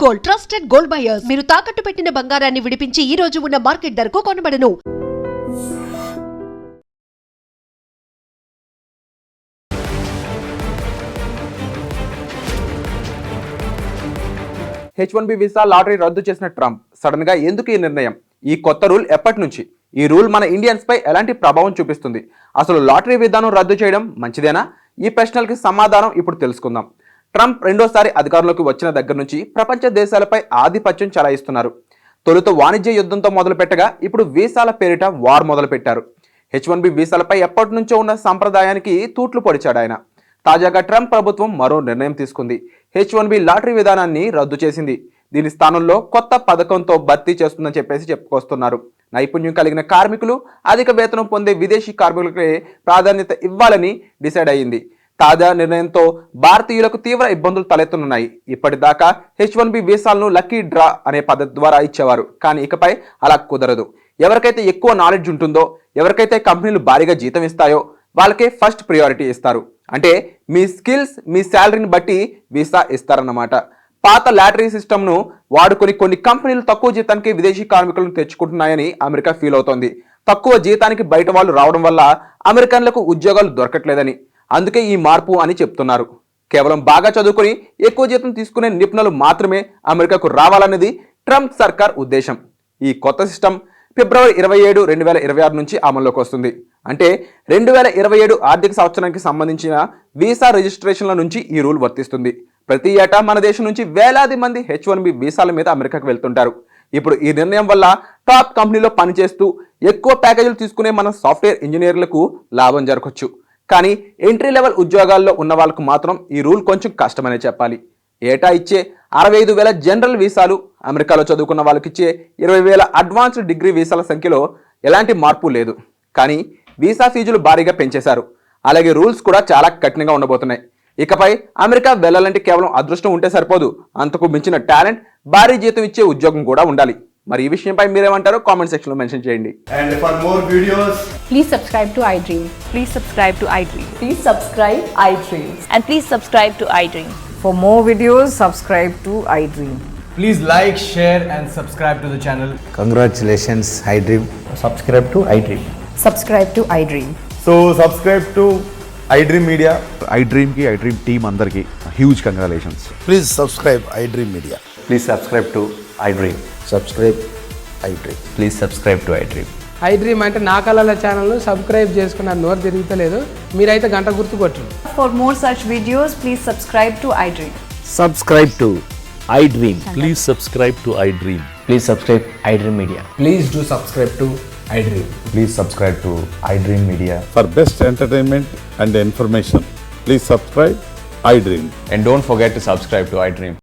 Gold, trusted gold buyers. మీరు తాకట్టు పెట్టిన బంగారాన్ని విడిపించి ఈ రోజు ఉన్న మార్కెట్ ధరకు కొనబడను. H1B వీసా లాటరీ రద్దు చేసిన ట్రంప్ సడన్ గా ఎందుకు ఈ నిర్ణయం? ఈ కొత్త రూల్ ఎప్పటి నుంచి? ఈ రూల్ మన ఇండియన్స్ పై ఎలాంటి ప్రభావం చూపిస్తుంది? అసలు లాటరీ విధానం రద్దు చేయడం మంచిదేనా? ఈ ప్రశ్నలకి సమాధానం ఇప్పుడు తెలుసుకుందాం. ట్రంప్ రెండోసారి అధికారంలోకి వచ్చిన దగ్గర నుంచి ప్రపంచ దేశాలపై ఆధిపత్యం చెలాయిస్తున్నారు. తొలుత వాణిజ్య యుద్ధంతో మొదలు పెట్టగా ఇప్పుడు వీసాల పేరిట వార్ మొదలు పెట్టారు. H1B వీసాలపై ఎప్పటి నుంచో ఉన్న సంప్రదాయానికి తూట్లు పొడిచాడు ఆయన. తాజాగా ట్రంప్ ప్రభుత్వం మరో నిర్ణయం తీసుకుంది. H1B లాటరీ విధానాన్ని రద్దు చేసింది. దీని స్థానంలో కొత్త పథకంతో భర్తీ చేస్తుందని చెప్పుకొస్తున్నారు. నైపుణ్యం కలిగిన కార్మికులు, అధిక వేతనం పొందే విదేశీ కార్మికులకే ప్రాధాన్యత ఇవ్వాలని డిసైడ్ అయ్యింది. తాజా నిర్ణయంతో భారతీయులకు తీవ్ర ఇబ్బందులు తలెత్తనున్నాయి. ఇప్పటిదాకా H1B వీసాలను లక్కీ డ్రా అనే పద్ధతి ద్వారా ఇచ్చేవారు, కానీ ఇకపై అలా కుదరదు. ఎవరికైతే ఎక్కువ నాలెడ్జ్ ఉంటుందో, ఎవరికైతే కంపెనీలు భారీగా జీతం ఇస్తాయో వాళ్ళకే ఫస్ట్ ప్రియారిటీ ఇస్తారు. అంటే మీ స్కిల్స్, మీ శాలరీని బట్టి వీసా ఇస్తారన్నమాట. పాత లాటరీ సిస్టమ్ను వాడుకొని కొన్ని కంపెనీలు తక్కువ జీతానికి విదేశీ కార్మికులను తెచ్చుకుంటున్నాయని అమెరికా ఫీల్ అవుతోంది. తక్కువ జీతానికి బయట వాళ్ళు రావడం వల్ల అమెరికన్లకు ఉద్యోగాలు దొరకట్లేదని, అందుకే ఈ మార్పు అని చెప్తున్నారు. కేవలం బాగా చదువుకొని ఎక్కువ జీతం తీసుకునే నిపుణులు మాత్రమే అమెరికాకు రావాలన్నది ట్రంప్ సర్కార్ ఉద్దేశం. ఈ కొత్త సిస్టమ్ ఫిబ్రవరి 27, 2026 నుంచి అమల్లోకి వస్తుంది. అంటే 2027 ఆర్థిక సంవత్సరానికి సంబంధించిన వీసా రిజిస్ట్రేషన్ల నుంచి ఈ రూల్ వర్తిస్తుంది. ప్రతి ఏటా మన దేశం నుంచి వేలాది మంది H1B వీసాల మీద అమెరికాకు వెళ్తుంటారు. ఇప్పుడు ఈ నిర్ణయం వల్ల టాప్ కంపెనీలో పనిచేస్తూ ఎక్కువ ప్యాకేజీలు తీసుకునే మన సాఫ్ట్వేర్ ఇంజనీర్లకు లాభం జరగవచ్చు. కానీ ఎంట్రీ లెవెల్ ఉద్యోగాల్లో ఉన్న వాళ్ళకు మాత్రం ఈ రూల్ కొంచెం కష్టమనే చెప్పాలి. ఏటా ఇచ్చే 65,000 జనరల్ వీసాలు, అమెరికాలో చదువుకున్న వాళ్ళకి ఇచ్చే 20,000 అడ్వాన్స్డ్ డిగ్రీ వీసాల సంఖ్యలో ఎలాంటి మార్పు లేదు. కానీ వీసా ఫీజులు భారీగా పెంచేశారు. అలాగే రూల్స్ కూడా చాలా కఠినంగా ఉండబోతున్నాయి. ఇకపై అమెరికా వెళ్ళాలంటే కేవలం అదృష్టం ఉంటే సరిపోదు, అంతకు మించిన టాలెంట్, భారీ జీతం ఇచ్చే ఉద్యోగం కూడా ఉండాలి. మరి ఈ విషయంపై మీరేమంటారో కామెంట్ సెక్షన్ లో మెన్షన్ చేయండి. And for more videos, please subscribe to iDream. Please subscribe to iDream. Please subscribe iDream. And please subscribe to iDream. For more videos, subscribe to iDream. please like, share and subscribe to the channel. Congratulations, iDream. Subscribe to iDream. Subscribe to iDream. So subscribe to iDream Media. iDream ki iDream team andarki huge congratulations. Please subscribe iDream Media. Please subscribe to iDream. Subscribe iDream. Please subscribe to iDream. iDream అంటే నా కళల channel subscribe చేసుకున్న నోరు తిరుగుతలేదు, మీరైతే గంట గుర్తు కొట్టండి. For more such videos, please subscribe to iDream. Subscribe to iDream. Please subscribe to iDream. Please subscribe iDream Media. Please do subscribe to iDream. Please subscribe to iDream Media. For best entertainment and information, please subscribe iDream. And don't forget to subscribe to iDream.